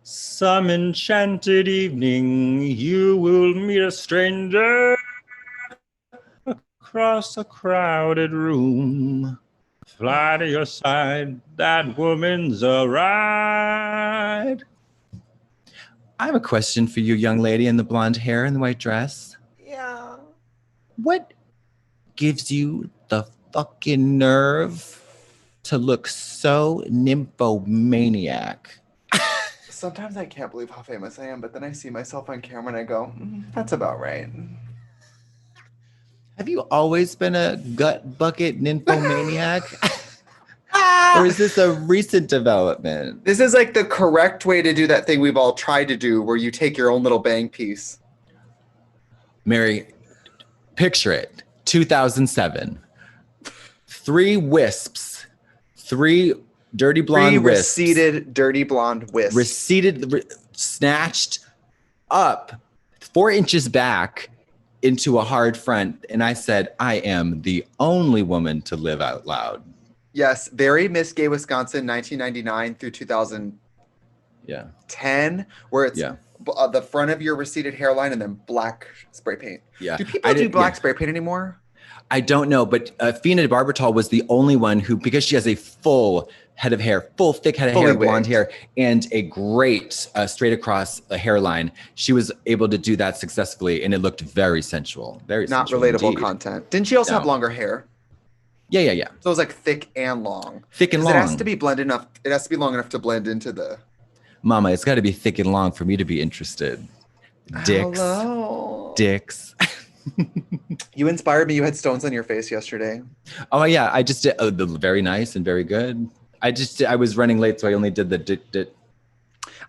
Some enchanted evening you will meet a stranger across a crowded room. Fly to your side, that woman's a ride. I have a question for you, young lady in the blonde hair and the white dress. Yeah. What gives you the fucking nerve to look so nymphomaniac? Sometimes I can't believe how famous I am, but then I see myself on camera and I go, that's about right. Have you always been a gut bucket nymphomaniac? Or is this a recent development? This is like the correct way to do that thing we've all tried to do where you take your own little bang piece. Mary, picture it. 2007. 3 wisps. 3 dirty blonde wisps. Receded, dirty blonde wisps. Snatched up 4 inches back into a hard front. And I said, I am the only woman to live out loud. Yes, very Miss Gay Wisconsin, 1999 through 2010, where it's the front of your receded hairline and then black spray paint. Yeah. Do people do black spray paint anymore? I don't know, but Fina Barbertol was the only one who, because she has a full head of hair, full thick head of hair, blonde hair, and a great straight across hairline, she was able to do that successfully, and it looked very sensual. Very not sensual relatable indeed. Content. Didn't she also have longer hair? Yeah. So it was like thick and long. Thick and long. It has to be blend enough. It has to be long enough to blend into the. Mama, it's got to be thick and long for me to be interested. Dicks. Hello. Dicks. You inspired me. You had stones on your face yesterday. Oh yeah, I just did. Very nice and very good. I was running late, so I only did the dit.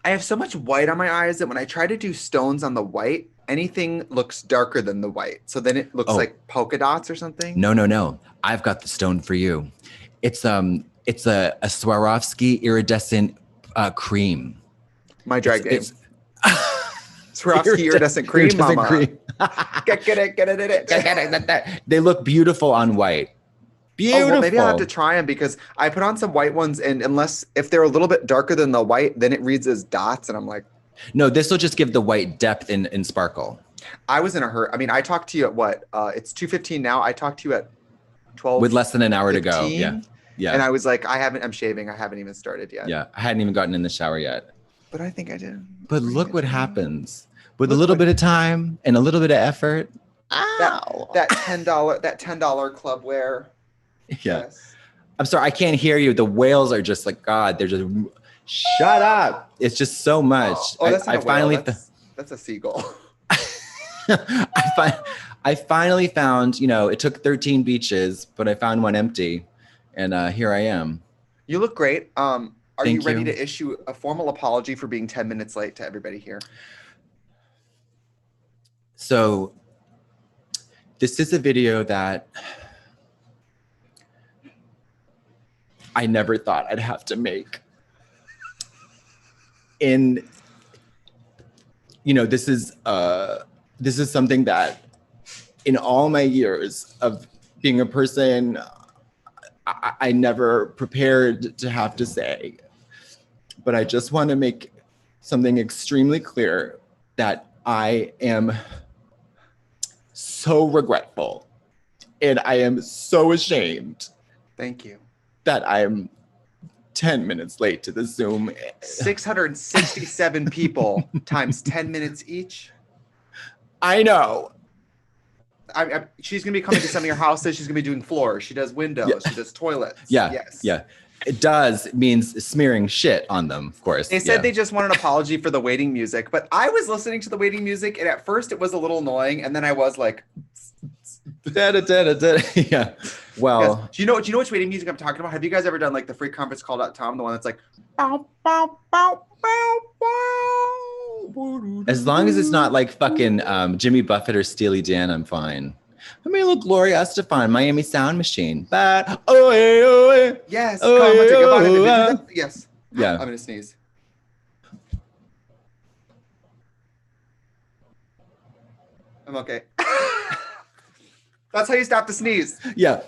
I have so much white on my eyes that when I try to do stones on the white, anything looks darker than the white. So then it looks like polka dots or something. No. I've got the stone for you. It's a Swarovski iridescent cream. My drag name. Swarovski iridescent cream, mama. Cream. Get it. They look beautiful on white. Beautiful. Oh, well, maybe I'll have to try them because I put on some white ones, and if they're a little bit darker than the white, then it reads as dots, and I'm like, no, this will just give the white depth and sparkle. I was in a hurry. I mean, I talked to you at what? It's 2:15 now. I talked to you at 12. With less than an hour to go. Yeah. And I was like, I'm shaving. I haven't even started yet. Yeah, I hadn't even gotten in the shower yet. But I think I did. But look what happens with a little bit of time and a little bit of effort. Ow. That $10 club wear. Yeah. Yes. I'm sorry, I can't hear you. The whales are just like, God, they're just, shut up. It's just so much. That's not a whale. That's a seagull. I finally found, it took 13 beaches, but I found one empty. And here I am. You look great. Are you ready to issue a formal apology for being 10 minutes late to everybody here? So this is a video that I never thought I'd have to make. This is something that in all my years of being a person, I never prepared to have to say. But I just want to make something extremely clear that I am so regretful and I am so ashamed. Thank you. That I'm 10 minutes late to the Zoom. 667 people times 10 minutes each. I know. She's going to be coming to some of your houses. She's going to be doing floors. She does windows. Yeah. She does toilets. Yeah. Yes. Yeah. It does means smearing shit on them, of course. They said they just want an apology for the waiting music, but I was listening to the waiting music, and at first it was a little annoying, and then I was like, yeah. Well, yes. Do you know which waiting music I'm talking about? Have you guys ever done like the free conference call.tom, the one that's like as long as it's not like fucking Jimmy Buffett or Steely Dan, I'm fine. I mean, look, Gloria Estefan, Miami Sound Machine. Yes. Yes. Yeah. I'm gonna sneeze. I'm okay. That's how you stop the sneeze. Yeah.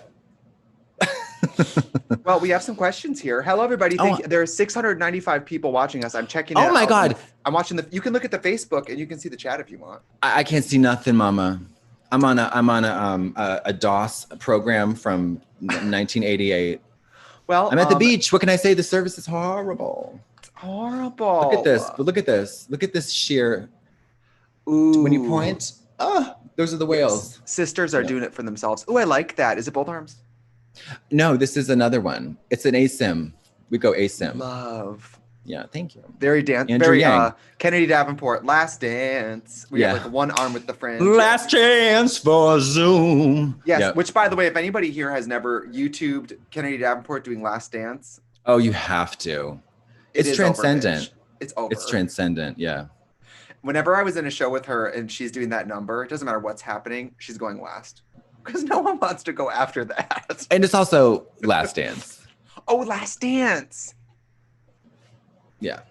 Well, we have some questions here. Hello, everybody. There are 695 people watching us. I'm checking it out. Oh my God. I'm watching you can look at the Facebook and you can see the chat if you want. I can't see nothing, Mama. I'm on a DOS program from 1988. Well, I'm at the beach. What can I say? The service is horrible. It's horrible. Look at this. But look at this. Look at this sheer. Ooh. When you point, those are the whales. Yes. Sisters are doing it for themselves. Oh, I like that. Is it both arms? No, this is another one. It's an ASIM. We go ASIM. Love. Yeah, thank you. Very Kennedy Davenport, Last Dance. We have like one arm with the fringe. Last chance for Zoom. Yes, which by the way, if anybody here has never YouTubed Kennedy Davenport doing Last Dance. Oh, you have to. It's transcendent. It's over. It's transcendent, yeah. Whenever I was in a show with her and she's doing that number, it doesn't matter what's happening, she's going last. Because no one wants to go after that. And it's also Last Dance. Oh, Last Dance. Yeah.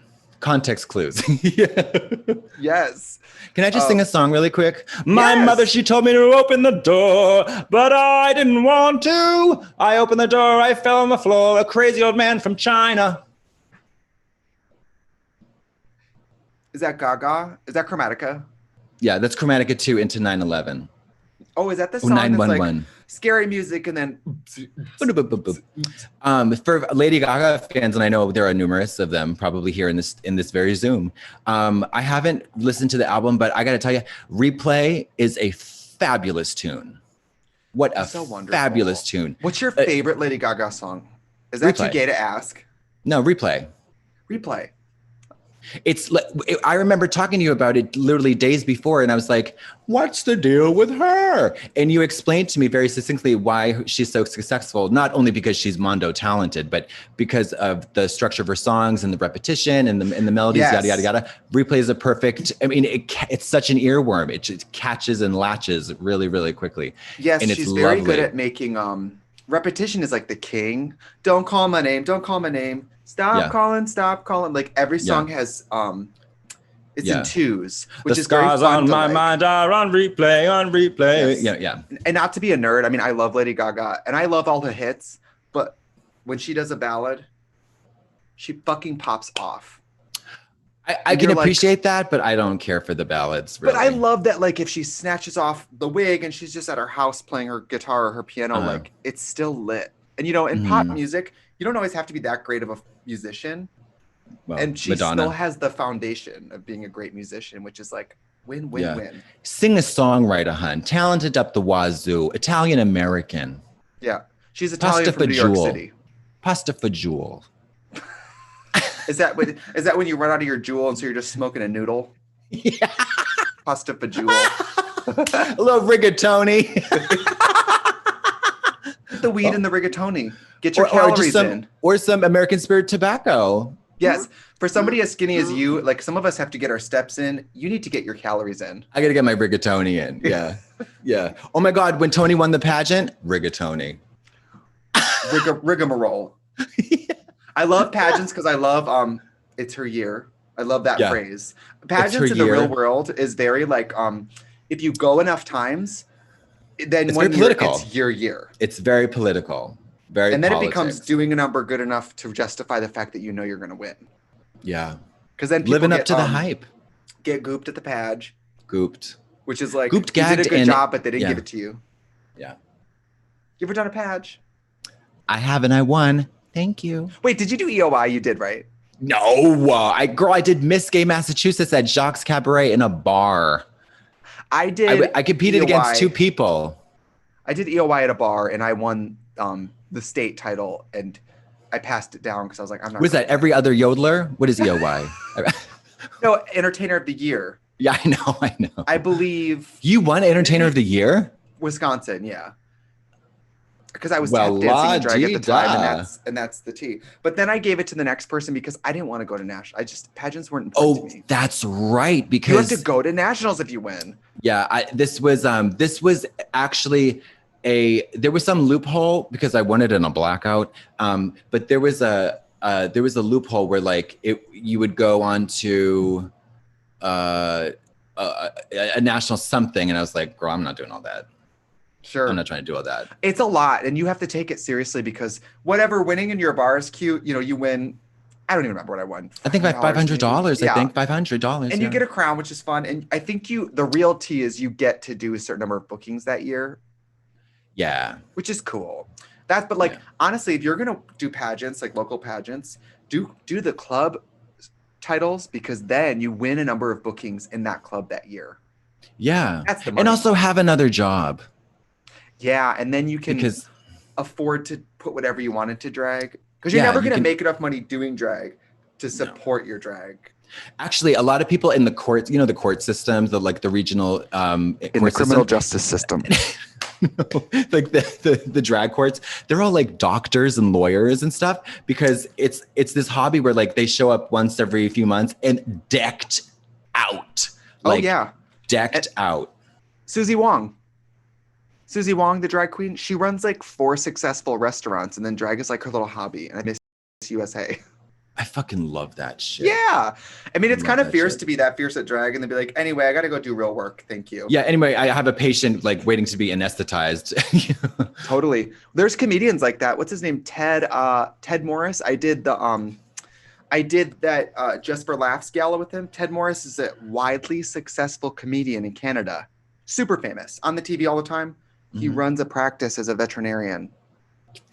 Context clues. Yeah. Yes. Can I just sing a song really quick? My mother, she told me to open the door, but I didn't want to. I opened the door, I fell on the floor, a crazy old man from China. Is that Gaga? Is that Chromatica? Yeah, that's Chromatica 2 into 9/11. Oh, is that the song that's like 911. scary music and then... For Lady Gaga fans, and I know there are numerous of them probably here in this very Zoom, I haven't listened to the album, but I got to tell you, Replay is a fabulous tune. What a fabulous tune. What's your favorite Lady Gaga song? Is that too gay to ask? No, Replay. Replay. I remember talking to you about it literally days before, and I was like, what's the deal with her? And you explained to me very succinctly why she's so successful, not only because she's mondo talented, but because of the structure of her songs and the repetition and the melodies, yada, yada, yada. Replay is a perfect, I mean, it's such an earworm. It just catches and latches really, really quickly. Yes, and she's very good at making, repetition is like the king. Don't call my name, don't call my name. Stop calling. Like every song has it's in twos, which the is very fun. The scars on my mind are on replay. Yes. Yeah. And not to be a nerd, I mean, I love Lady Gaga and I love all the hits, but when she does a ballad, she fucking pops off. I can appreciate that, but I don't care for the ballads. Really. But I love that, like, if she snatches off the wig and she's just at her house playing her guitar or her piano, like, it's still lit. And, you know, in pop music, you don't always have to be that great of a musician. Well, and she still has the foundation of being a great musician, which is like win, win, win. Singer-songwriter, hun. Talented up the wazoo. Italian-American. Yeah. She's Italian from New York City. Pasta fagioli. Is that when you run out of your jewel and so you're just smoking a noodle? Yeah. Pasta fagioli. A little rigatoni. Put the weed in the rigatoni. Get your calories in. Or some American Spirit tobacco. Yes. For somebody as skinny as you, like some of us have to get our steps in. You need to get your calories in. I got to get my rigatoni in. Yeah. Yeah. Oh my God. When Tony won the pageant, rigatoni. Rigmarole. Yeah. I love pageants because I love it's her year. I love that phrase. Pageants in the real world is very like if you go enough times, then it's very political. It's your year. It's very political. Very and then it becomes doing a number good enough to justify the fact that you know you're going to win. Yeah. Because then people living up to the hype. Get gooped at the page. Gooped. Which is like gooped, you gagged, did a good job, but they didn't give it to you. Yeah. You ever done a page? I have, and I won. Thank you. Wait, did you do EOI? You did, right? No, I did Miss Gay Massachusetts at Jacques Cabaret in a bar. I did. I competed against two people. I did EOI at a bar, and I won the state title, and I passed it down because I was like, I'm not. Was that every other yodeler? What is EOI? No, Entertainer of the Year. Yeah, I know. I believe you won Entertainer of the Year. Wisconsin, yeah. Because I was tap dancing and drag at the time, and that's the tea. But then I gave it to the next person because I didn't want to go to national. Pageants weren't important to me. That's right. Because you have to go to nationals if you win. Yeah, this was actually there was some loophole because I won it in a blackout. But there was a loophole where like you would go on to a national something, and I was like, girl, I'm not doing all that. Sure. I'm not trying to do all that. It's a lot, and you have to take it seriously because whatever winning in your bar is cute. You know, you win. I don't even remember what I won. I think like $500. Yeah. I think $500. And you get a crown, which is fun. And I think the real tea is you get to do a certain number of bookings that year. Yeah. Which is cool. Honestly, if you're gonna do pageants, like local pageants, do the club titles, because then you win a number of bookings in that club that year. Yeah. That's the money. And also have another job. Yeah, and then you can afford to put whatever you want into drag. Because you're never going to make enough money doing drag to support your drag. Actually, a lot of people in the courts, the court systems, the regional in the criminal justice system. Like the drag courts, they're all like doctors and lawyers and stuff, because it's this hobby where like they show up once every few months and decked out. Like, decked out. Susie Wong, the drag queen, she runs like 4 successful restaurants, and then drag is like her little hobby. And I miss USA. I fucking love that shit. Yeah. I mean, it's kind of fierce to be that fierce at drag and then be like, anyway, I got to go do real work. Thank you. Yeah. Anyway, I have a patient like waiting to be anesthetized. Totally. There's comedians like that. What's his name? Ted Morris. I did that Just for Laughs gala with him. Ted Morris is a widely successful comedian in Canada. Super famous on the TV all the time. He runs a practice as a veterinarian.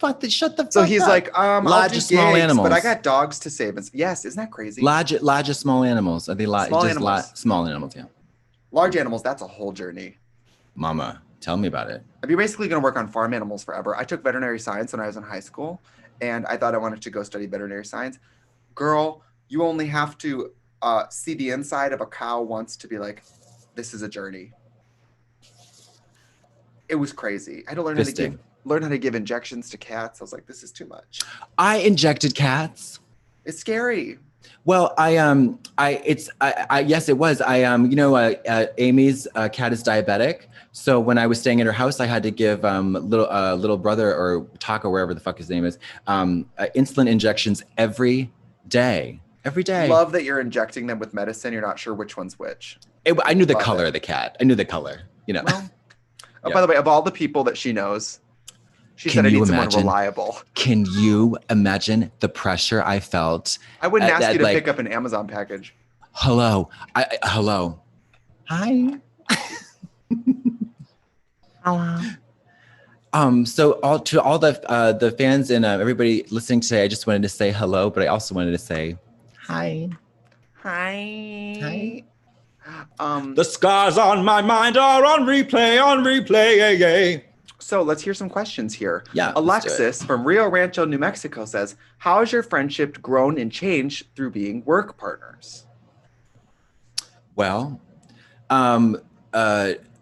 Shut the fuck up. So he's like, I'll do gigs, small animals, but I got dogs to save. Yes, isn't that crazy? Large small animals. Are they small animals? Small animals, yeah. Large animals, that's a whole journey. Mama, tell me about it. I'd be basically going to work on farm animals forever. I took veterinary science when I was in high school, and I thought I wanted to go study veterinary science. Girl, you only have to see the inside of a cow once to be like, this is a journey. It was crazy. I had to learn how to give injections to cats. I was like, this is too much. I injected cats. It's scary. Well, yes, it was. Amy's cat is diabetic. So when I was staying at her house, I had to give little brother, or Taco, wherever the fuck his name is, insulin injections every day. Every day. Love that you're injecting them with medicine. You're not sure which one's which. I knew the color of the cat. I knew the color, Well, by the way, of all the people that she knows, she said I need someone reliable. Can you imagine the pressure I felt? I wouldn't ask you to pick up an Amazon package. Hello. Hello. Hi. Hello. So to all the fans and everybody listening today, I just wanted to say hello, but I also wanted to say hi. Hi. The scars on my mind are on replay. Yeah. So let's hear some questions here. Yeah. Alexis from Rio Rancho, New Mexico says, how has your friendship grown and changed through being work partners? Well,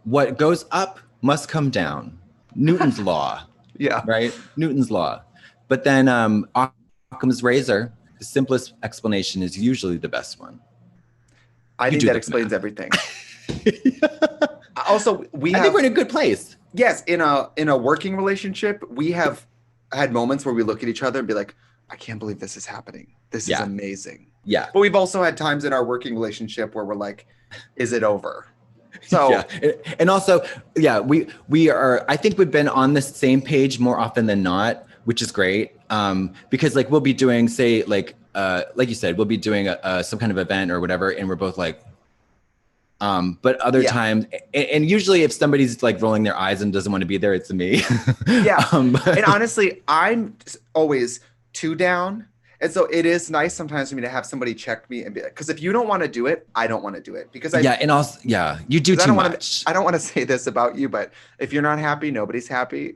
what goes up must come down. Newton's law. Yeah. Right? Newton's law. But then Occam's razor, the simplest explanation is usually the best one. I think that explains everything. Also, I think we're in a good place. Yes, in a working relationship, we have had moments where we look at each other and be like, I can't believe this is happening. This is amazing. Yeah. But we've also had times in our working relationship where we're like, is it over? So yeah. And also, we are, I think we've been on the same page more often than not, which is great. Because like we'll be doing, say, like you said, we'll be doing some kind of event or whatever, and we're both like, but other times, and usually if somebody's like rolling their eyes and doesn't want to be there, it's me. Yeah. And honestly, I'm always too down. And so it is nice sometimes for me to have somebody check me and be like, because if you don't want to do it, I don't want to do it. Because you do too much. I don't want to say this about you, but if you're not happy, nobody's happy.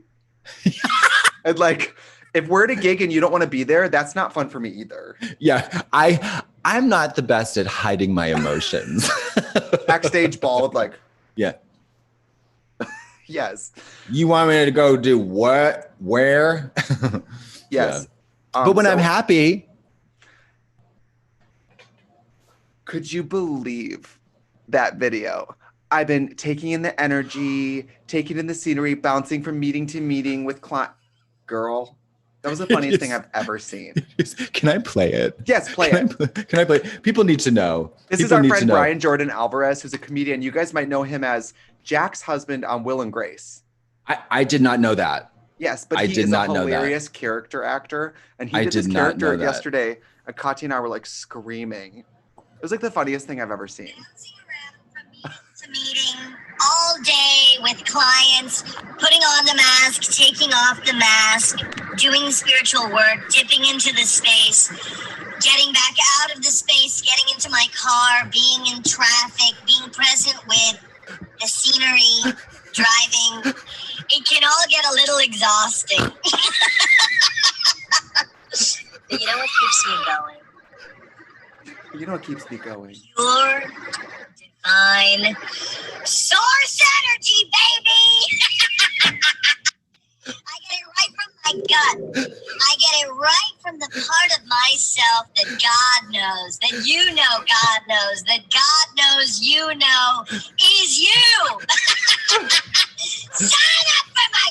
And like, if we're at a gig and you don't want to be there, that's not fun for me either. Yeah, I'm not the best at hiding my emotions. Backstage bald, like. Yeah. Yes. You want me to go do what? Where? Yes. Yeah. But when I'm happy. Could you believe that video? I've been taking in the energy, taking in the scenery, bouncing from meeting to meeting with client. Girl, that was the funniest thing I've ever seen. Can I play it? Yes, play it. Can I play it? People need to know. This is our friend Brian Jordan Alvarez, who's a comedian. You guys might know him as Jack's husband on Will and Grace. I did not know that. Yes, but he is a hilarious character actor, and he did this character yesterday. And Katya and I were like screaming. It was like the funniest thing I've ever seen. To meeting all day with clients, putting on the mask, taking off the mask, doing spiritual work, dipping into the space, getting back out of the space, getting into my car, being in traffic, being present with the scenery, driving. It can all get a little exhausting. But you know what keeps me going? You know what keeps me going? Pure, divine source energy, baby! I get it right from my gut. I get it right from the part of myself that God knows, that you know God knows, that God knows you know is you. Sign up for my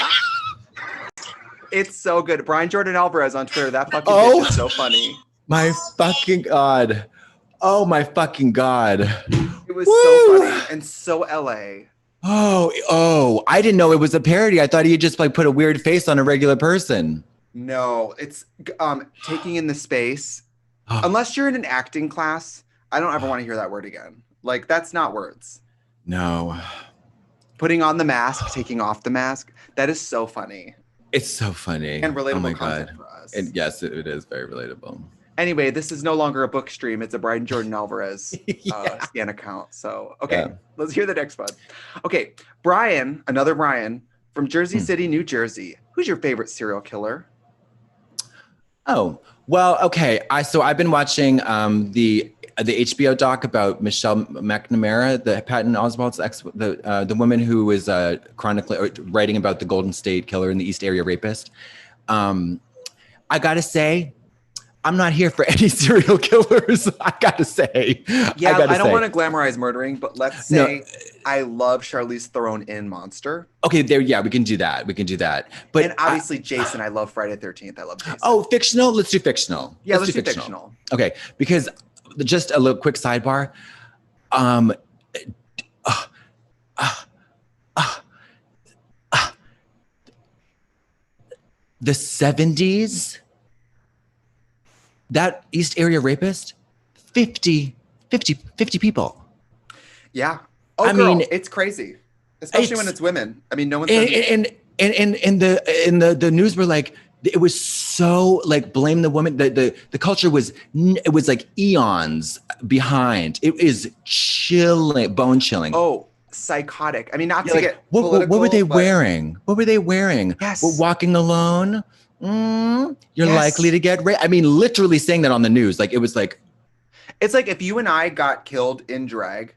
club! It's so good. Brian Jordan Alvarez on Twitter. That fucking bitch is so funny. My fucking God. Oh my fucking God. It was so funny and so LA. Oh, I didn't know it was a parody. I thought he just like put a weird face on a regular person. No, it's taking in the space. Unless you're in an acting class, I don't ever want to hear that word again. Like, that's not words. No. Putting on the mask, taking off the mask. That is so funny. It's so funny. And relatable oh my content God. for us. And yes, it is very relatable. Anyway, this is no longer a book stream. It's a Brian Jordan Alvarez scan account. So, okay, let's hear the next one. Okay, Brian, another Brian from Jersey City, New Jersey. Who's your favorite serial killer? Oh, well, okay. So I've been watching the HBO doc about Michelle McNamara, the Patton Oswalt's ex, the woman who was chronically writing about the Golden State Killer and the East Area rapist. I gotta say, I'm not here for any serial killers. I gotta say. Yeah, I don't want to glamorize murdering, but let's say I love Charlize Theron in Monster. Okay, we can do that. But and obviously Jason, I love Friday the 13th. I love Jason. Oh, fictional? Let's do fictional. Yeah, let's do fictional. Okay, because just a little quick sidebar. The 70s, that East Area rapist, 50 people. Yeah. Oh, I mean, it's crazy, especially when it's women. I mean, no one says and the news were like, it was so like blame the woman. The culture was like eons behind. It is chilling, bone chilling. Oh, psychotic. I mean, not to get what were they wearing? What were they wearing? Yes. Walking alone. You're likely to get raped. I mean, literally saying that on the news. Like, it was like, it's like if you and I got killed in drag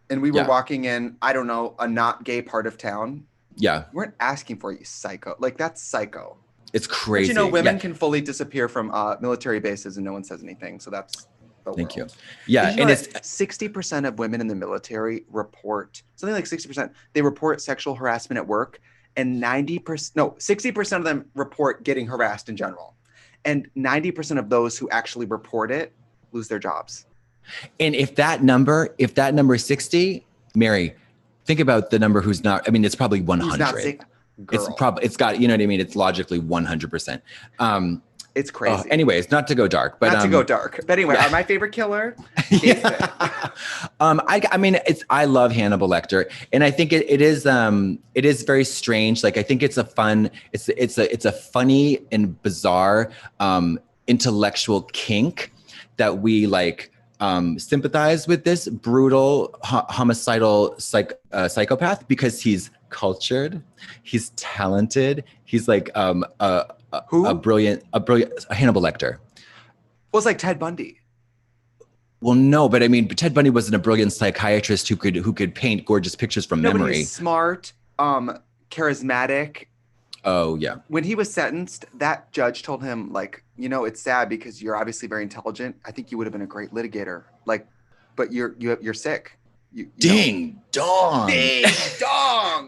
and we were walking in, I don't know, a not gay part of town. Yeah. We weren't asking for you, psycho. Like, that's psycho. It's crazy. But you know, women can fully disappear from military bases and no one says anything. So that's the Thank world. you. Yeah. And it's 60% of women in the military report, something like 60%, they report sexual harassment at work. And 60% of them report getting harassed in general. And 90% of those who actually report it lose their jobs. And if that number is 60, Mary, think about the number who's not, I mean, it's probably 100. It's got, you know what I mean? It's logically 100%. It's crazy. Anyways, not to go dark, but not to go dark. But anyway, my favorite killer. I mean, I love Hannibal Lecter, and I think it is very strange. Like, I think it's a funny and bizarre intellectual kink that we like sympathize with this brutal homicidal psychopath because he's cultured, he's talented, he's like a brilliant Hannibal Lecter. Well, it's like Ted Bundy. Well, no, but I mean, Ted Bundy wasn't a brilliant psychiatrist who could paint gorgeous pictures from memory. But he's smart, charismatic. Oh yeah. When he was sentenced, that judge told him, like, you know, it's sad because you're obviously very intelligent. I think you would have been a great litigator. Like, but you're sick. Ding dong.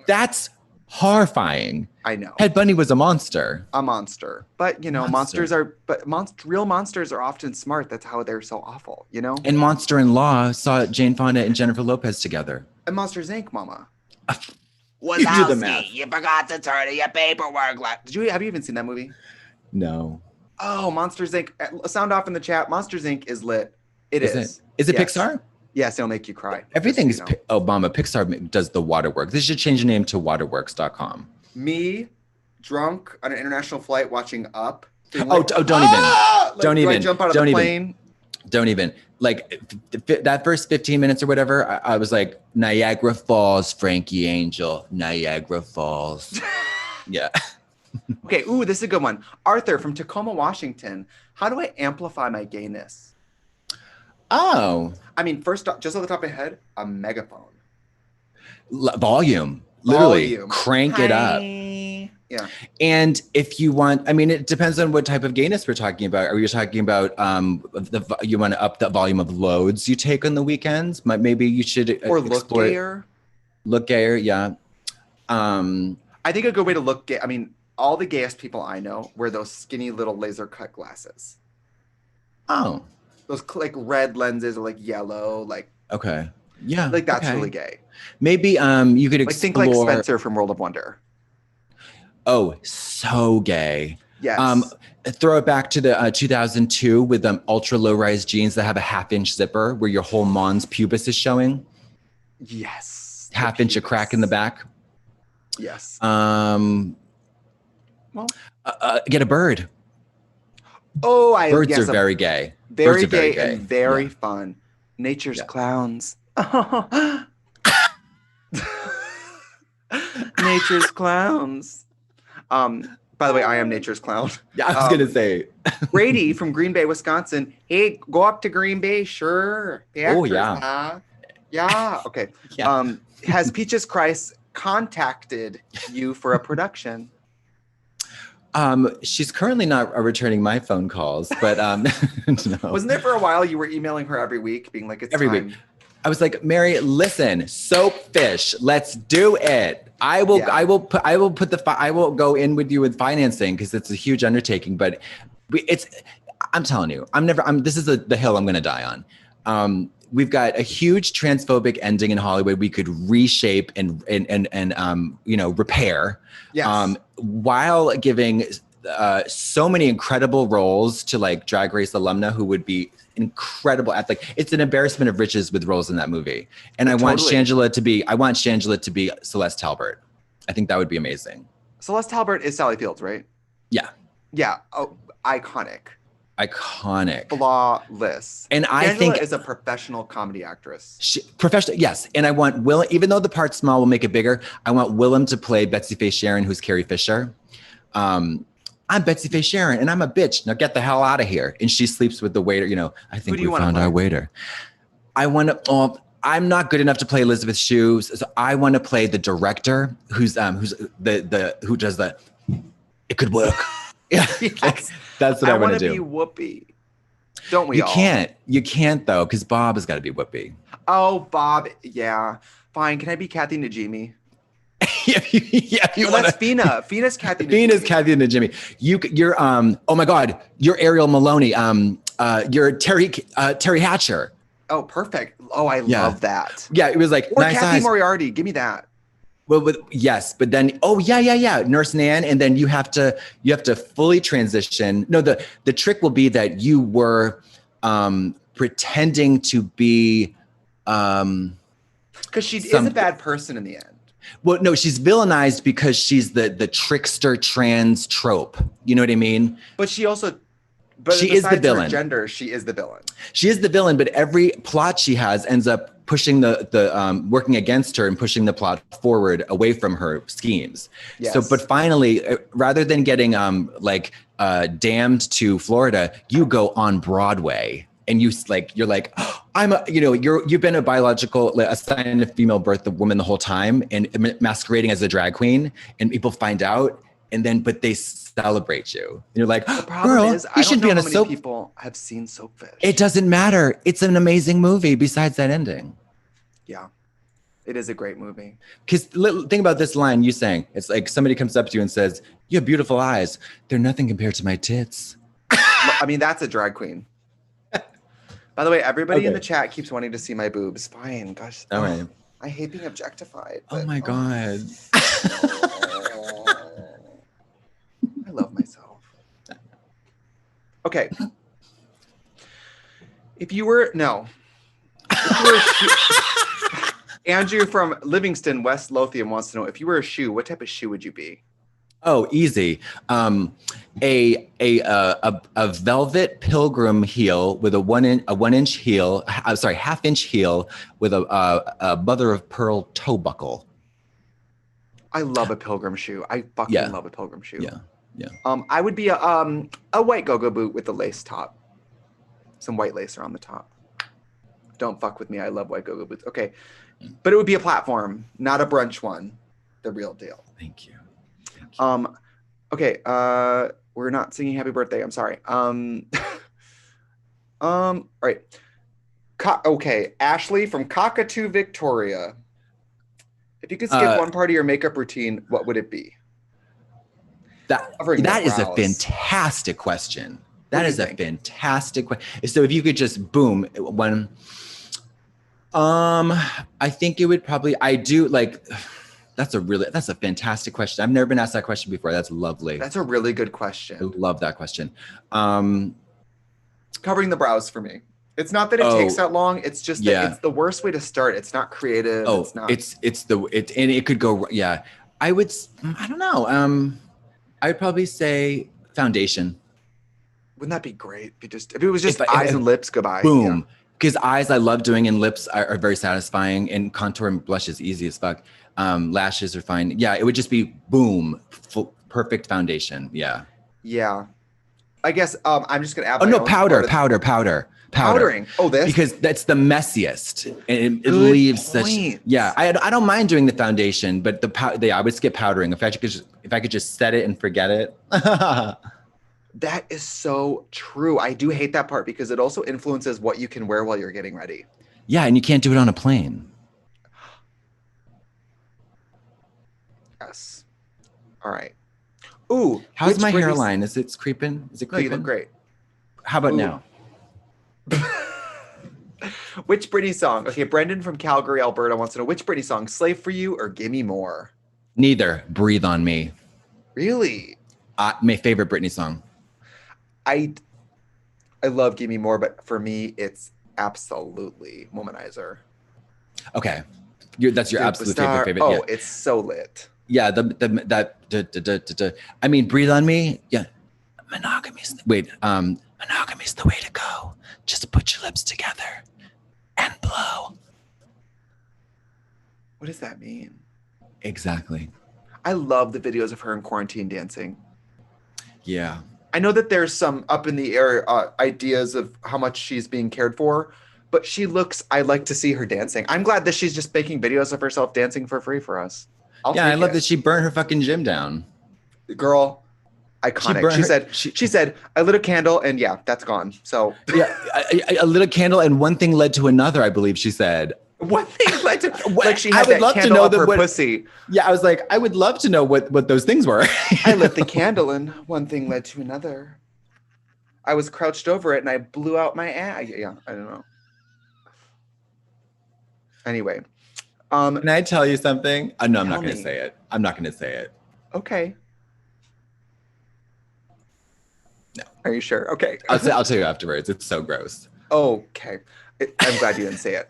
That's horrifying. I know. Ted Bundy was a monster. But, you know, real monsters are often smart. That's how they're so awful, you know? And Monster in Law saw Jane Fonda and Jennifer Lopez together. And Monsters Inc., mama. Wazowski, you forgot to turn in your paperwork. Have you even seen that movie? No. Oh, Monsters Inc. Sound off in the chat. Monsters Inc. is lit. It is. Is it Pixar? Yes, it'll make you cry. Everything's Obama. Pixar does the waterworks. They should change the name to waterworks.com. Me, drunk on an international flight watching Up. Don't even jump out of the plane. Don't even. Like that first 15 minutes or whatever, I was like, Niagara Falls, Frankie Angel, Niagara Falls. Yeah. Okay, ooh, this is a good one. Arthur from Tacoma, Washington. How do I amplify my gayness? Oh. I mean, first, just off the top of my head, a megaphone. Volume. Literally. Crank it up. Yeah. And if you want, I mean, it depends on what type of gayness we're talking about. Are you talking about you want to up the volume of loads you take on the weekends? Maybe you should look gayer. Look gayer, yeah. I think a good way to look gay. I mean, all the gayest people I know wear those skinny little laser cut glasses. Oh. Those like red lenses or like yellow, like. Okay. Yeah. Like that's really gay. Maybe you could explore. Like think like Spencer from World of Wonder. Oh, so gay. Yes. Throw it back to the 2002 with ultra low-rise jeans that have a half-inch zipper where your whole mons pubis is showing. Yes. Half-inch of crack in the back. Yes. Get a bird. Oh, birds are very gay. Very gay and very fun. Nature's clowns. Nature's clowns. By the way, I am nature's clown. Yeah, I was gonna say. Brady from Green Bay, Wisconsin. Hey, go up to Green Bay, sure. Oh yeah. Yeah. Okay. Yeah. Has Peaches Christ contacted you for a production? She's currently not returning my phone calls, but no. Wasn't there for a while you were emailing her every week, being like, "It's every time." week. I was like, Mary, listen, soapfish, let's do it. I will go in with you with financing because it's a huge undertaking, but I'm telling you, this is the hill I'm going to die on. We've got a huge transphobic ending in Hollywood. We could reshape and repair, while giving so many incredible roles to like Drag Race alumna who would be incredible at it's an embarrassment of riches with roles in that movie. And I want Shangela to be Celeste Talbert. I think that would be amazing. Celeste Talbert is Sally Fields, right? Yeah. Yeah. Oh, iconic. Flawless. And Shangela I think is a professional comedy actress. Professional, yes. And I want Willem, even though the part's small, we'll make it bigger. I want Willem to play Betsy Faye Sharon, who's Carrie Fisher. I'm Betsy Faye Sharon and I'm a bitch. Now get the hell out of here. And she sleeps with the waiter. I think we found our waiter. I'm not good enough to play Elizabeth Shue. So I want to play the director who does the, it could work. Yeah, that's what I want to do. I want to be Whoopi. Don't we all? You can't though, because Bob has got to be Whoopi. Oh, Bob. Yeah. Fine. Can I be Kathy Najimy? That's Fina. Fina's Kathy Najimy. Fina's Kathy Najimy. You're oh my God, you're Ariel Maloney. You're Terry Hatcher. Oh, perfect. Oh, I love that. Yeah, it was like or nice Kathy eyes. Moriarty. Give me that. Well, yes, but then Nurse Nan, and then you have to fully transition. No, the trick will be that you were pretending to be because she is a bad person in the end. Well, no, she's villainized because she's the trickster trans trope. You know what I mean? But she is the villain. Her gender, she is the villain. She is the villain, but every plot she has ends up pushing the working against her and pushing the plot forward away from her schemes. Yes. So, but finally, rather than getting damned to Florida, you go on Broadway. And you're like, oh, you've been assigned a female birth woman the whole time and masquerading as a drag queen, and people find out, but they celebrate you. And you're like, the problem girl, is, I don't know how many people have seen Soapfish. It doesn't matter. It's an amazing movie besides that ending. Yeah, it is a great movie. Because think about this line you sang. It's like somebody comes up to you and says, you have beautiful eyes. They're nothing compared to my tits. I mean, that's a drag queen. By the way, everybody in the chat keeps wanting to see my boobs. Fine, gosh. All right. I hate being objectified. Oh my God. I love myself. Okay. Andrew from Livingston, West Lothian wants to know, if you were a shoe, what type of shoe would you be? Oh, easy. A velvet pilgrim heel with a half-inch heel with a mother of pearl toe buckle. I love a pilgrim shoe. I fucking love a pilgrim shoe. Yeah. Yeah. I would be a white go-go boot with a lace top. Some white lace around the top. Don't fuck with me. I love white go-go boots. Okay. But it would be a platform, not a brunch one. The real deal. Thank you. Okay. We're not singing happy birthday. I'm sorry. All right. Okay. Ashley from Cockatoo, Victoria. If you could skip one part of your makeup routine, what would it be? That is a fantastic question. That is a fantastic question. So if you could just boom one, I think it would probably, that's a fantastic question. I've never been asked that question before. That's lovely. That's a really good question. I love that question. Covering the brows for me. It's not that it takes that long. It's just that it's the worst way to start. It's not creative. Oh, it's not. And it could go, yeah. I don't know. I'd probably say foundation. Wouldn't that be great? If it was just eyes and lips, goodbye. Boom. Because eyes I love doing and lips are very satisfying, and contour and blush is easy as fuck. Lashes are fine. Yeah, it would just be boom, perfect foundation. Yeah. Yeah. I guess I'm just gonna add. Oh no, powdering. Oh, this? Because that's the messiest, and it leaves such. Yeah, I don't mind doing the foundation, but I would skip powdering if I could just set it and forget it. That is so true. I do hate that part because it also influences what you can wear while you're getting ready. Yeah, and you can't do it on a plane. Yes. All right. Ooh. How's my hairline? Is it creeping? No, you look great. How about now? Which Britney song? Okay, Brendan from Calgary, Alberta wants to know, which Britney song? Slave for You or Gimme More? Neither. Breathe on Me. Really? My favorite Britney song. I love Gimme More, but for me, it's absolutely Womanizer. Okay. That's your absolute favorite. Oh, yeah. It's so lit. Yeah, I mean, Breathe on Me. Yeah. Monogamy's the way to go. Just put your lips together and blow. What does that mean? Exactly. I love the videos of her in quarantine dancing. Yeah. I know that there's some up in the air ideas of how much she's being cared for, but I like to see her dancing. I'm glad that she's just making videos of herself dancing for free for us. I love that she burned her fucking gym down. Girl, iconic. She said, I lit a candle and yeah, that's gone. So yeah, I lit a candle and one thing led to another, I believe she said. One thing led to like she had that candle up her pussy. Yeah, I was like, I would love to know what those things were. I lit the candle and one thing led to another. I was crouched over it and I blew out my ass. Yeah, I don't know. Anyway. Can I tell you something? No, I'm not going to say it. I'm not going to say it. Okay. No. Are you sure? Okay. I'll tell you afterwards. It's so gross. Okay. I'm glad you didn't say it.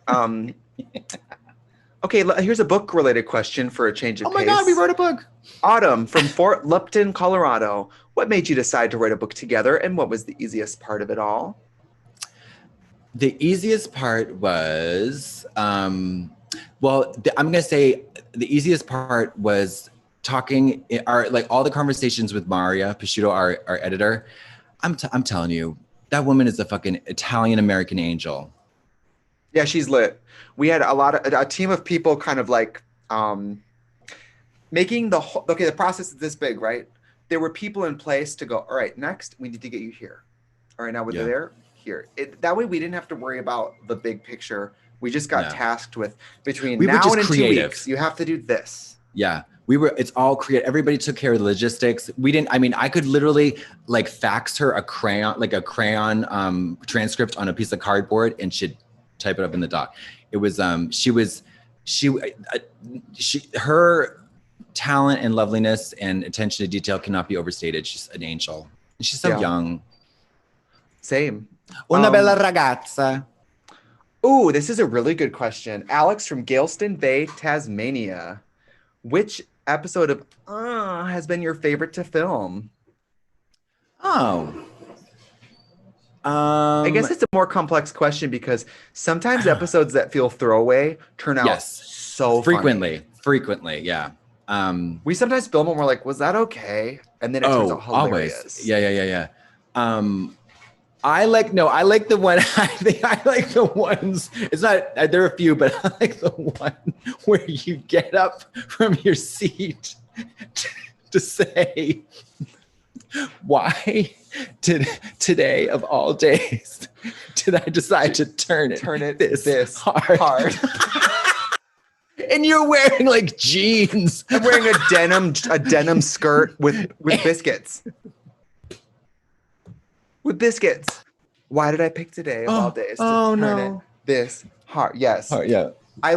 Okay, here's a book-related question for a change of pace. Oh my God, we wrote a book. Autumn from Fort Lupton, Colorado. What made you decide to write a book together, and what was the easiest part of it all? The easiest part was, I'm going to say the easiest part was talking, all the conversations with Maria Pisciuto, our editor. I'm telling you, that woman is a fucking Italian-American angel. Yeah, she's lit. We had a team of people kind of like making the process is this big, right? There were people in place to go, all right, next we need to get you here. All right, now we're there, here. That way we didn't have to worry about the big picture. We just got tasked with between now and 2 weeks, you have to do this. Yeah. It's all creative. Everybody took care of the logistics. I could literally like fax her a crayon transcript on a piece of cardboard and she'd type it up in the doc. It was, she was her talent and loveliness and attention to detail cannot be overstated. She's an angel. She's so young. Same. Una bella ragazza. Ooh, this is a really good question. Alex from Galeston Bay, Tasmania. Which episode of has been your favorite to film? Oh. I guess it's a more complex question because sometimes episodes that feel throwaway turn out so frequently. funny. Frequently, yeah. We sometimes film and we're like, was that okay? And then it turns out hilarious. Always. Yeah. I like the one. I like the ones. It's not. There are a few, but I like the one where you get up from your seat to say, "Why did today of all days did I decide to turn it this hard?" And you're wearing like jeans. I'm wearing a denim skirt with biscuits. With biscuits. Why did I pick today of all days to turn it this hard? Yes. Yeah. I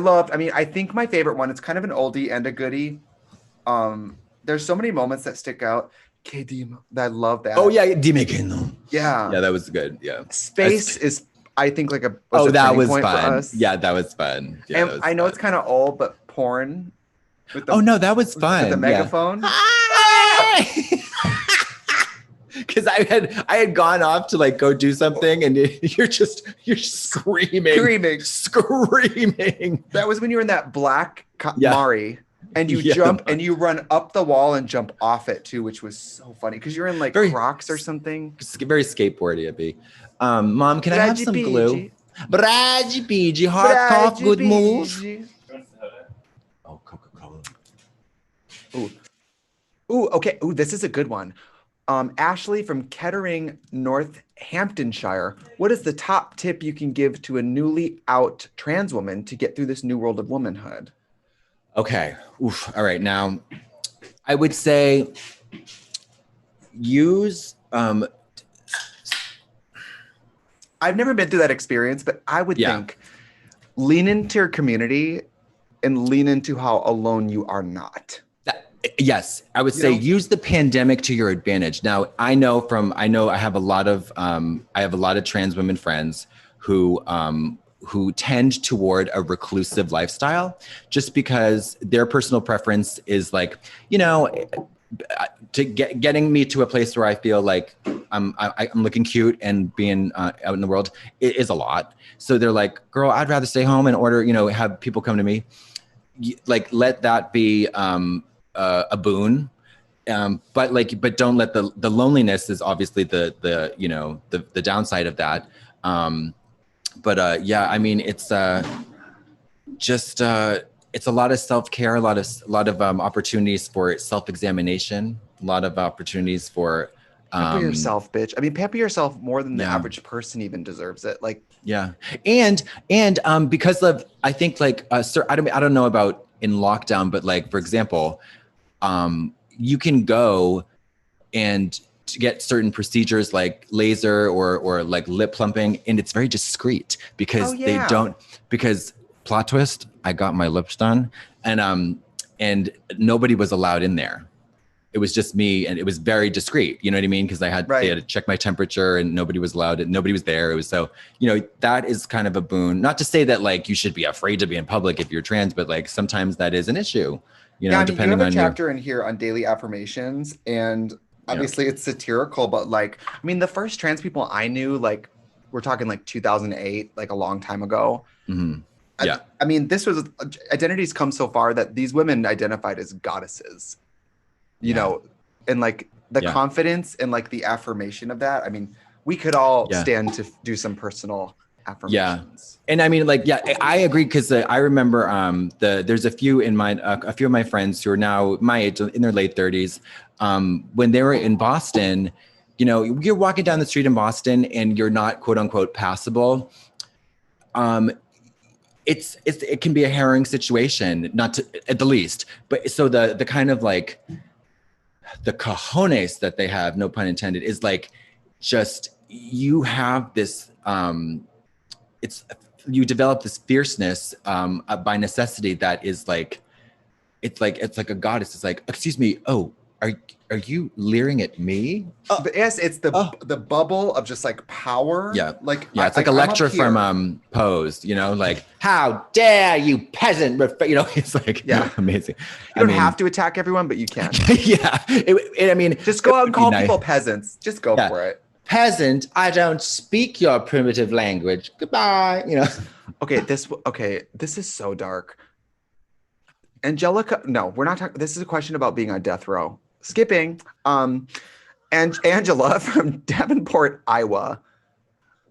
think my favorite one, it's kind of an oldie and a goodie. There's so many moments that stick out. I love that. Oh yeah, dime que no. Yeah. Yeah, that was good. Yeah. Space is, I think, like that was fun. For us. Yeah, that was fun. Yeah, and I know it's kind of old, but porn. That was fun. With the megaphone. Because I had gone off to like go do something, and you're screaming. That was when you were in that black Mari, and you jump and you run up the wall and jump off it too, which was so funny because you're in like Crocs or something. Very skateboardy, it'd be. Mom, can I have some glue? Braji PG, hard cough, good move. Oh, Coca-Cola. Ooh, okay. Ooh, this is a good one. Ashley from Kettering, Northamptonshire. What is the top tip you can give to a newly out trans woman to get through this new world of womanhood? Okay. Oof. All right. Now, I would say use. I've never been through that experience, but I would think lean into your community and lean into how alone you are not. Yes, I would say use the pandemic to your advantage. Now, I have a lot of trans women friends who tend toward a reclusive lifestyle just because their personal preference is like, getting me to a place where I feel like I'm looking cute and being out in the world is a lot. So they're like, girl, I'd rather stay home and order, have people come to me. Like, let that be a boon, but don't let the loneliness is obviously the downside of that. It's a lot of self-care, a lot of opportunities for self-examination, a lot of opportunities for pamper yourself, bitch. I mean, pamper yourself more than the average person even deserves it. Like, and because of, I think like I don't know about in lockdown, but like, for example, you can go and to get certain procedures like laser or like lip plumping, and it's very discreet because because plot twist, I got my lips done and nobody was allowed in there. It was just me, and it was very discreet. You know what I mean? Because they had to check my temperature, and nobody was allowed. Nobody was there. It was so, that is kind of a boon. Not to say that like you should be afraid to be in public if you're trans, but like sometimes that is an issue. Depending on you have a chapter in here on daily affirmations, and obviously it's satirical, but like, I mean, the first trans people I knew, like, we're talking like 2008, like a long time ago. Mm-hmm. I mean, this was identities come so far that these women identified as goddesses. You know, and like the confidence and like the affirmation of that. I mean, we could all stand to do some personal affirmations. And I mean, like, I agree because I remember there's a few of my friends who are now my age, in their late 30s, when they were in Boston. You're walking down the street in Boston and you're not quote unquote passable. It can be a harrowing situation, not to, at the least. But so the kind of like the cojones that they have, no pun intended, is like just you have this. It's you develop this fierceness by necessity that is like, it's like a goddess. It's like, excuse me, oh, are you leering at me? Yes, it's the bubble of just like power. Yeah, like it's like Electra from Pose. You know, like how dare you, peasant? You know, it's like amazing. You don't have to attack everyone, but you can. Yeah, I mean, just go out and call people peasants. Just go for it. Peasant, I don't speak your primitive language. Goodbye. You know. Okay, this is so dark. Angelica, no, we're not talking. This is a question about being on death row. Skipping. And Angela from Davenport, Iowa.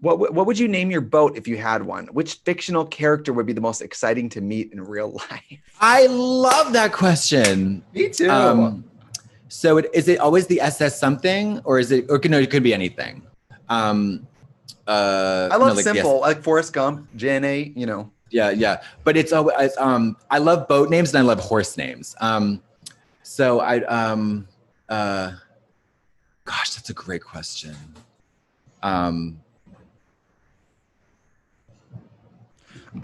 What would you name your boat if you had one? Which fictional character would be the most exciting to meet in real life? I love that question. Me too. So is it always the SS something, or is it? Or no, it could be anything. I love simple, like Forrest Gump, JNA. You know. Yeah. But it's always. I love boat names and I love horse names. So gosh, that's a great question. I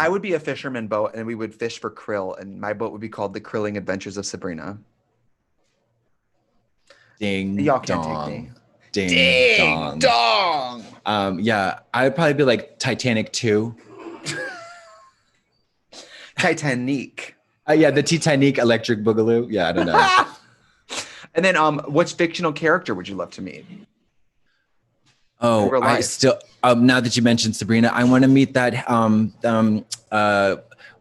would be a fisherman boat and we would fish for krill, and my boat would be called the Krilling Adventures of Sabrina. Ding Y'all can't dong. take me. Ding dong. Yeah, I'd probably be like Titanic 2. Titanic. Yeah, the Titanic Electric Boogaloo. Yeah, I don't know. And then which fictional character would you love to meet? Oh, I still now that you mentioned Sabrina, I want to meet that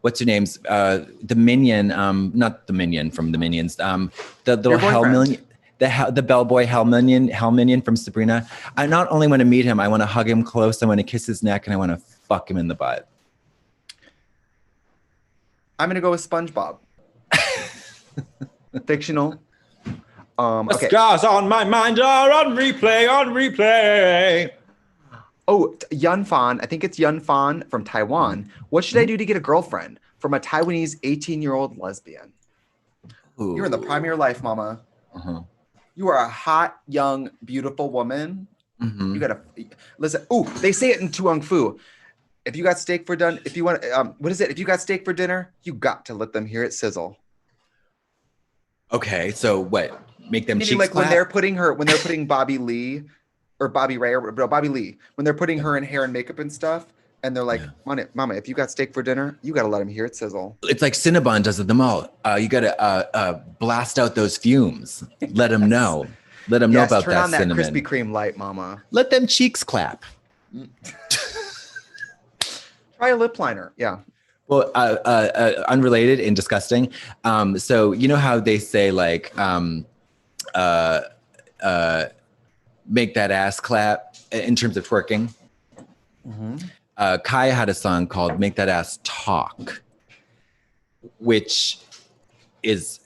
what's her name's the minion, not the minion from the Minions, the little hell minion, the bellboy hell minion from Sabrina. I not only want to meet him, I want to hug him close, I want to kiss his neck, and I want to fuck him in the butt. I'm gonna go with SpongeBob. Fictional. The scars on my mind are on replay. Oh, Yun Fan. I think it's Yun Fan from Taiwan. What should I do to get a girlfriend from a Taiwanese 18-year-old lesbian? Ooh. You're in the prime of your life, mama. Uh-huh. You are a hot, young, beautiful woman. Mm-hmm. You gotta listen. Ooh, they say it in Tuong Fu. If you got steak for dinner, if you want, what is it? If you got steak for dinner, you got to let them hear it sizzle. Okay, so what? Make them cheeks like clap? when they're putting Bobby Lee or Bobby Ray or no, Bobby Lee, when they're putting her in hair and makeup and stuff, and they're like, Mama, if you got steak for dinner, you got to let them hear it sizzle. It's like Cinnabon does at the mall. You got to blast out those fumes. Let them know. Let them know about that cinnamon. Turn on that Krispy Kreme light, Mama. Let them cheeks clap. Try a lip liner. Yeah. Well, unrelated and disgusting. So you know how they say like, make that ass clap in terms of twerking. Mm-hmm. Kaya had a song called "Make That Ass Talk," which is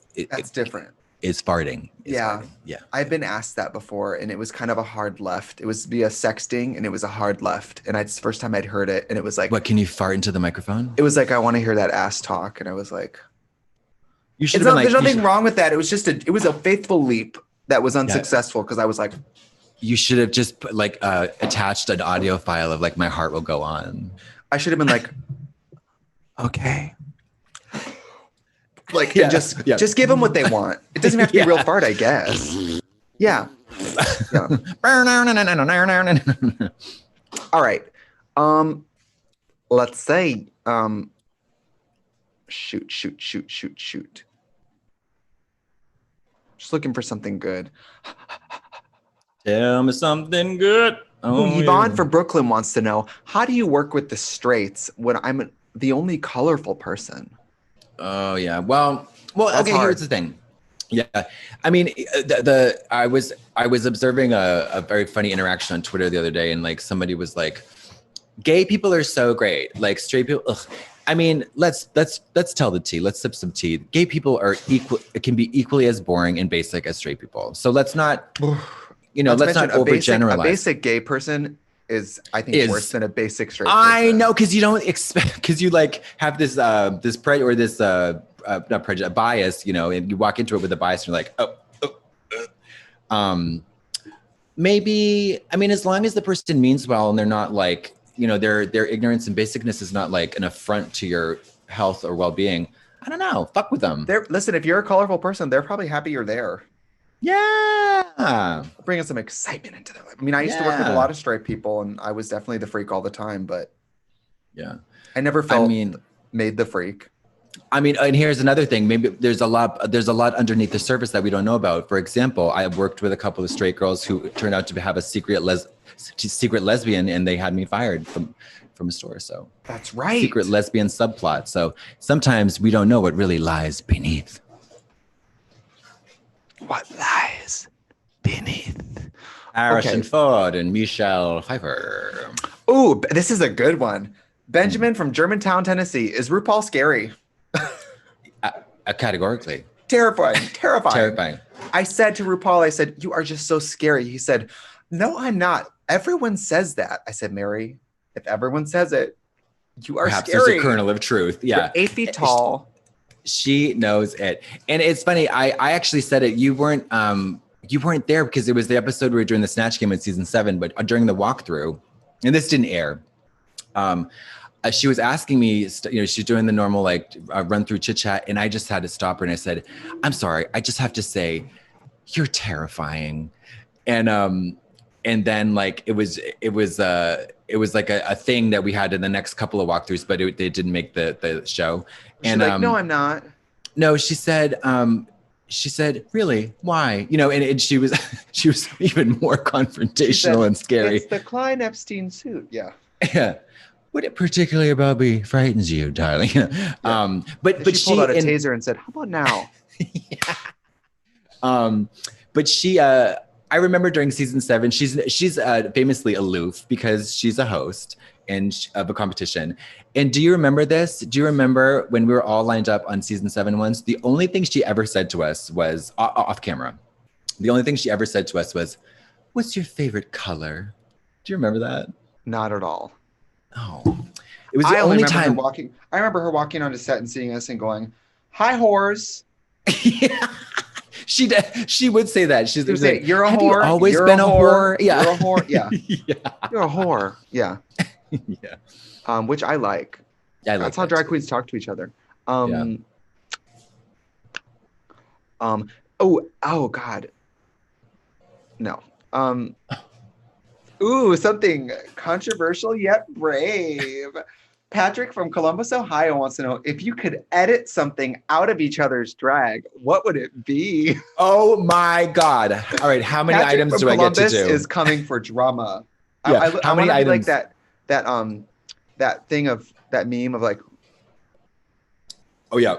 different. Is farting. Farting. Yeah. I've been asked that before, and it was kind of a hard left. It was via sexting, and it was a hard left. And it's the first time I'd heard it, and it was like, "What? Can you fart into the microphone?" It was like, "I want to hear that ass talk," and I was like, "You should." There's nothing wrong with that. It was just it was a faithful leap that was unsuccessful because I was like, you should have just like attached an audio file of like "My Heart Will Go On." I should have been like, okay. Like, just give them what they want. It doesn't have to be real fart, I guess. Yeah. All right. Let's say, shoot. Just looking for something good. Tell me something good. Yvonne from Brooklyn wants to know, how do you work with the straights when I'm the only colorful person? Oh yeah. Well. Okay. Here's the thing. Yeah. I mean, I was observing a very funny interaction on Twitter the other day, and like somebody was like, "Gay people are so great. Like straight people." Ugh. I mean, let's tell the tea. Let's sip some tea. Gay people are can be equally as boring and basic as straight people. So let's not, let's not overgeneralize. A basic gay person is worse than a basic straight person. I know, because you don't expect, because you like have this this bias, and you walk into it with a bias and you're like, maybe, I mean, as long as the person means well and they're not like, you know, their ignorance and basicness is not like an affront to your health or well-being, I don't know. Fuck with them. Listen, if you're a colorful person, they're probably happy you're there. Yeah. Bringing some excitement into their life. I mean, I used to work with a lot of straight people, and I was definitely the freak all the time, but yeah, I never felt made the freak. I mean, and here's another thing. Maybe there's a lot underneath the surface that we don't know about. For example, I worked with a couple of straight girls who turned out to have a secret lesbian, and they had me fired from a store. So that's right. Secret lesbian subplot. So sometimes we don't know what really lies beneath. What lies beneath? Harrison Ford and Michelle Pfeiffer. Ooh, this is a good one. Benjamin from Germantown, Tennessee. Is RuPaul scary? Categorically. Terrifying. I said to RuPaul, I said, you are just so scary. He said, no, I'm not. Everyone says that. I said, Mary, if everyone says it, you are Perhaps scary. There's a kernel of truth. Yeah. You're 8 feet tall. She knows it. And it's funny. I actually said it. You weren't there because it was the episode we were doing the Snatch Game in season 7, but during the walkthrough, and this didn't air. She was asking me, you know, she's doing the normal like run through chit chat, and I just had to stop her and I said, "I'm sorry, I just have to say, you're terrifying." And then like it was like a thing that we had in the next couple of walkthroughs, but they didn't make the show. And she's like, no, I'm not. No, she said, really? Why? You know, and she was even more confrontational and scary. It's the Klein Epstein suit. Yeah. Yeah. What particularly about me frightens you, darling? Yeah. But she pulled out a taser and said, "How about now?" Yeah. But she, I remember during season 7, she's famously aloof because she's a host of a competition. And do you remember this? Do you remember when we were all lined up on season 7 once? The only thing she ever said to us was off camera. The only thing she ever said to us was, "What's your favorite color?" Do you remember that? Not at all. Oh, it was the only time. I remember her walking onto set and seeing us and going, "Hi, whores." Yeah. She would say that. She would say, "You're a Have whore. You always been a whore. Yeah. You're a whore. Yeah. Yeah. You're a whore. Yeah. Yeah. Which I like. Yeah, that's how drag queens talk to each other. Oh God. No. Ooh, something controversial yet brave. Patrick from Columbus, Ohio wants to know if you could edit something out of each other's drag, what would it be? Oh my God. All right. How many Patrick items do I get to do? Columbus is coming for drama. Yeah. How many items? Like that thing of that meme of like. Oh yeah.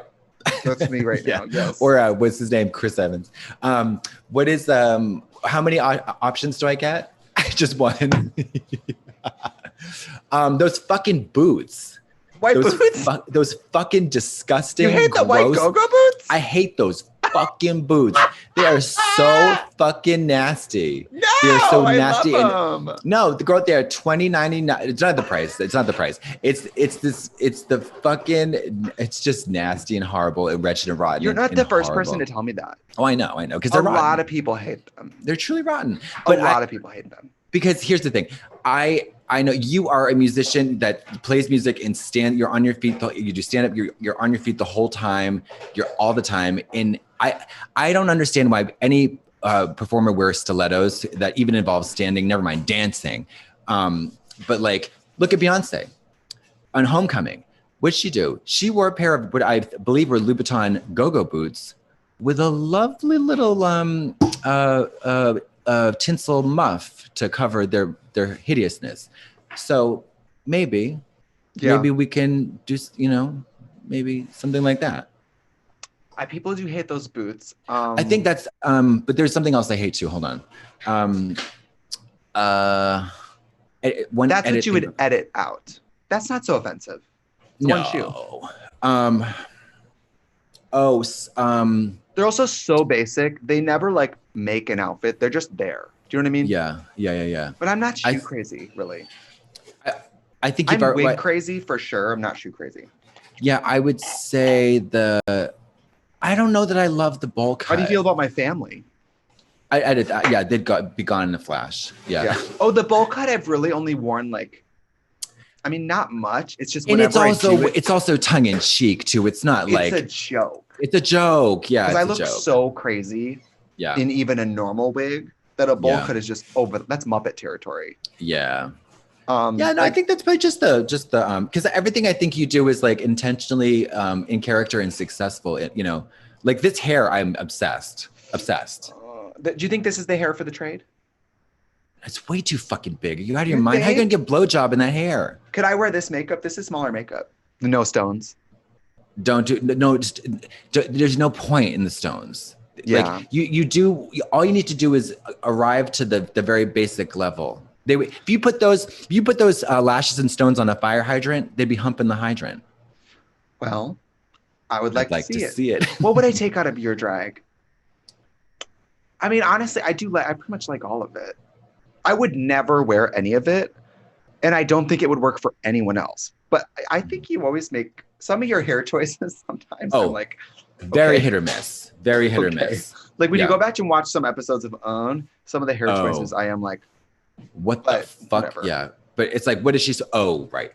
That's me right now. Yes. Or what's his name? Chris Evans. What is how many options do I get? Just one. Those fucking boots. White boots? Those fucking disgusting. You hate the white go-go boots? I hate those fucking boots. They are so fucking nasty. No, they are so nasty. Love them. No, the girl there, $20.99. It's not the price. It's not the price. It's the fucking. It's just nasty and horrible and wretched and rotten. You're not the first person to tell me that. Oh, I know. Because they're rotten. A lot of people hate them. They're truly rotten. But a lot of people hate them. Because here's the thing. I know you are a musician that plays music and you're on your feet. You do stand up. You're on your feet the whole time. You're all the time. And I don't understand why any performer wears stilettos that even involves standing, never mind dancing. But like, look at Beyonce on Homecoming. What'd she do? She wore a pair of what I believe were Louboutin go-go boots with a lovely little tinsel muff to cover their hideousness. So maybe we can do, maybe something like that. People do hate those boots. I think that's, but there's something else I hate too. Hold on. That's what you would edit out. That's not so offensive. It's one shoe. They're also so basic. They never like make an outfit. They're just there. Do you know what I mean? Yeah. But I'm not shoe crazy, really. I think I'm wig crazy for sure. I'm not shoe crazy. Yeah, I would say I don't know that I love the bowl cut. How do you feel about my family? I did that. Yeah, they'd be gone in a flash. Yeah. Oh, the bowl cut I've really only worn like I mean, not much. It's just and whenever it's also tongue in cheek too. It's not like it's a joke. It's a joke. Yeah. Because I look so crazy in even a normal wig that a bowl cut is just over. That's Muppet territory. Yeah. I think that's probably just the because everything I think you do is like intentionally in character and successful. You know, like this hair, I'm obsessed. Do you think this is the hair for the trade? It's way too fucking big. Are you out of your mind? How are you gonna get a blowjob in that hair? Could I wear this makeup? This is smaller makeup. No stones. There's no point in the stones. Yeah. Like you do. All you need to do is arrive to the very basic level. If you put those lashes and stones on a fire hydrant, they'd be humping the hydrant. Well, I would like to see it. What would I take out of your drag? I mean, honestly, I pretty much like all of it. I would never wear any of it, and I don't think it would work for anyone else. But I think you always make some of your hair choices sometimes. I'm like, very hit or miss. Very hit or miss. Like when you go back and watch some episodes of OWN, some of the hair choices, I am like, what the fuck? Whatever. Yeah. But it's like, what is she? Right.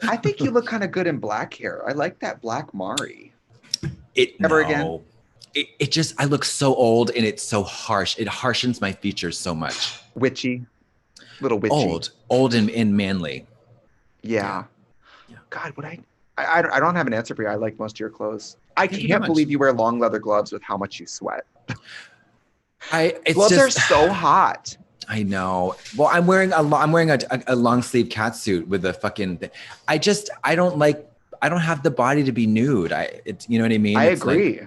I think you look kind of good in black hair. I like that black Mari. Again? It just, I look so old and it's so harsh. It harshens my features so much. Witchy. Little witchy. Old and manly. Yeah. God, I don't have an answer for you. I like most of your clothes. I can't believe you wear long leather gloves with how much you sweat. Gloves are so hot. I know. Well, I'm wearing a long sleeve cat suit with a fucking thing. I don't have the body to be nude. You know what I mean? I agree.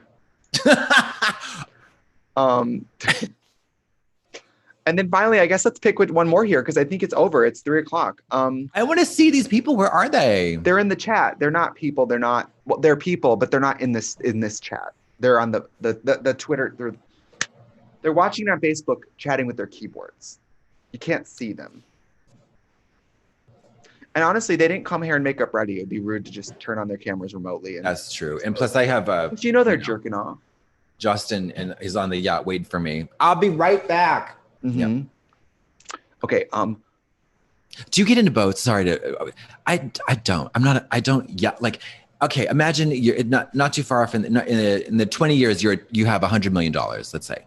And then finally, I guess let's pick one more here because I think it's over. It's 3:00. I want to see these people. Where are they? They're in the chat. They're not people. They're people, but they're not in this chat. They're on the Twitter. They're watching on Facebook, chatting with their keyboards. You can't see them. And honestly, they didn't come here and makeup ready. It'd be rude to just turn on their cameras remotely. That's true. And plus, I have but you know they're jerking off. Justin and he's on the yacht waiting for me. I'll be right back. Mm-hmm. Yeah. Okay. Do you get into boats? Sorry I don't. I don't. Yeah. Like, okay. Imagine you're not too far off in the 20 years you have $100 million. Let's say.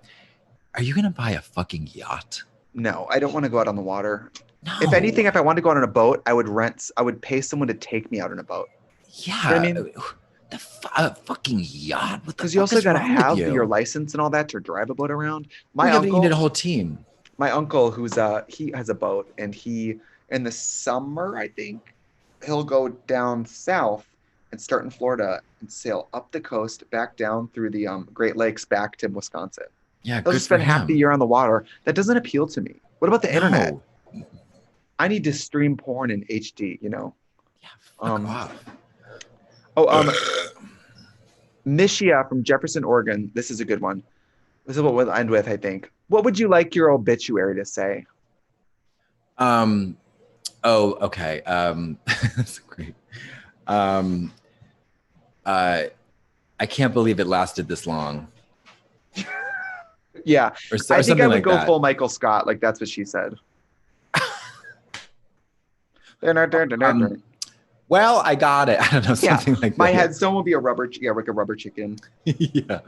Are you gonna buy a fucking yacht? No, I don't want to go out on the water. No. If anything, if I wanted to go out on a boat, I would pay someone to take me out on a boat. Yeah. You know what I mean? The fucking yacht. Because you also got to have your license and all that to drive a boat around. You need a whole team. My uncle, he has a boat, and in the summer, I think, he'll go down south and start in Florida and sail up the coast, back down through the Great Lakes, back to Wisconsin. Yeah, he'll just spend half the year on the water. That doesn't appeal to me. What about the internet? I need to stream porn in HD, you know? Yeah, fuck off. Mishia from Jefferson, Oregon. This is a good one. This is what we'll end with, I think. What would you like your obituary to say? Okay. That's great. I can't believe it lasted this long. Yeah. I think I would go full Michael Scott. Like, that's what she said. Well, I got it. I don't know, something like that. My headstone will be a rubber chicken. Yeah.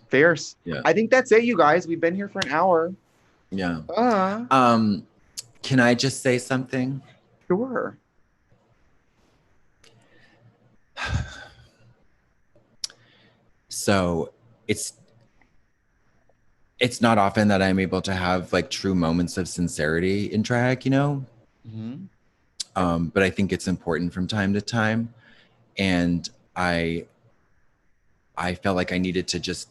Fierce. Yeah. I think that's it, you guys. We've been here for an hour. Yeah. Can I just say something? Sure. So it's not often that I'm able to have like true moments of sincerity in drag, you know? Mm-hmm. But I think it's important from time to time. And I felt like I needed to just,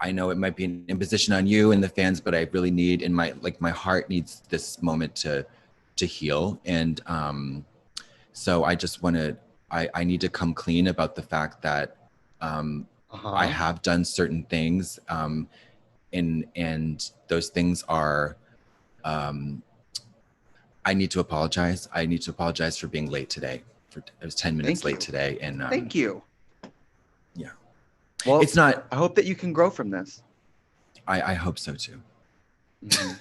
I know it might be an imposition on you and the fans, but I really need, in my heart needs this moment to heal. And so I just want to, I need to come clean about the fact that I have done certain things. And those things are, I need to apologize. I need to apologize for being late today. I was 10 minutes late today. And thank you. Yeah. Well, it's not. I hope that you can grow from this. I hope so too. Mm-hmm.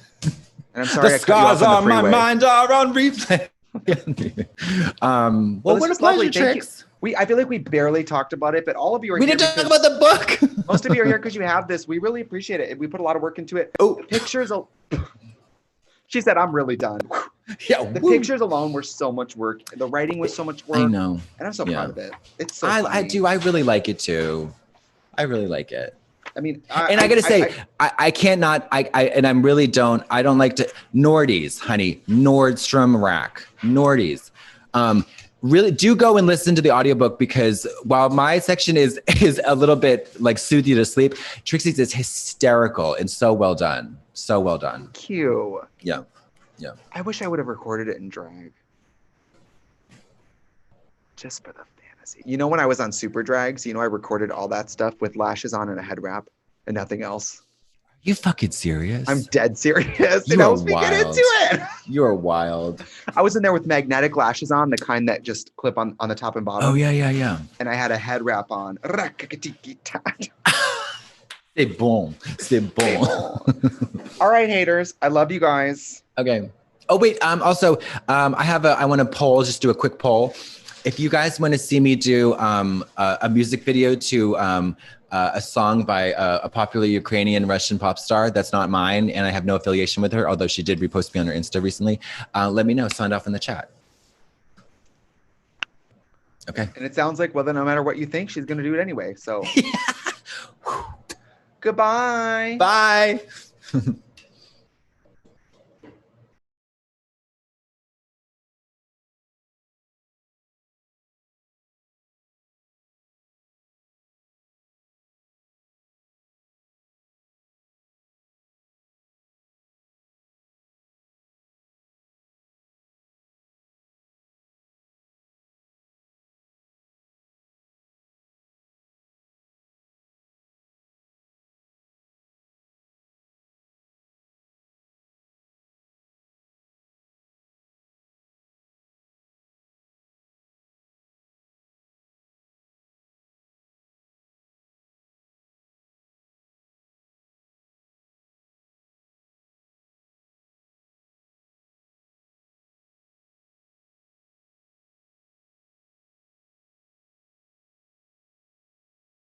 And I'm sorry, the scars on my mind are on replay. Well, what a pleasure, Trix. I feel like we barely talked about it, but all of you are here. We didn't talk about the book. Most of you are here because you have this. We really appreciate it. We put a lot of work into it. Oh, the pictures. She said, "I'm really done." Yeah, the pictures alone were so much work. The writing was so much work. I know, and I'm so proud of it. It's so. I do. I really like it too. I really like it. I mean, I gotta say, I cannot. And I'm really don't. I don't like to Nordy's, honey. Nordstrom Rack. Nordy's. Really do go and listen to the audiobook because while my section is a little bit like soothe you to sleep, Trixie's is hysterical and so well done. So well done. Thank you. Yeah. Yeah. I wish I would have recorded it in drag. Just for the fantasy. You know, when I was on Super Drags, I recorded all that stuff with lashes on and a head wrap and nothing else. You fucking serious? I'm dead serious. You are wild. Get into it. You're wild. I was in there with magnetic lashes on, the kind that just clip on the top and bottom. Oh, yeah. And I had a head wrap on. C'est bon. All right, haters. I love you guys. Okay. Oh, wait. Also, I want to poll, just do a quick poll. If you guys want to see me do a music video to a song by a popular Ukrainian Russian pop star that's not mine, and I have no affiliation with her, although she did repost me on her Insta recently, let me know. Sound off in the chat. Okay. And it sounds like, well, then no matter what you think, she's going to do it anyway. So, goodbye. Bye.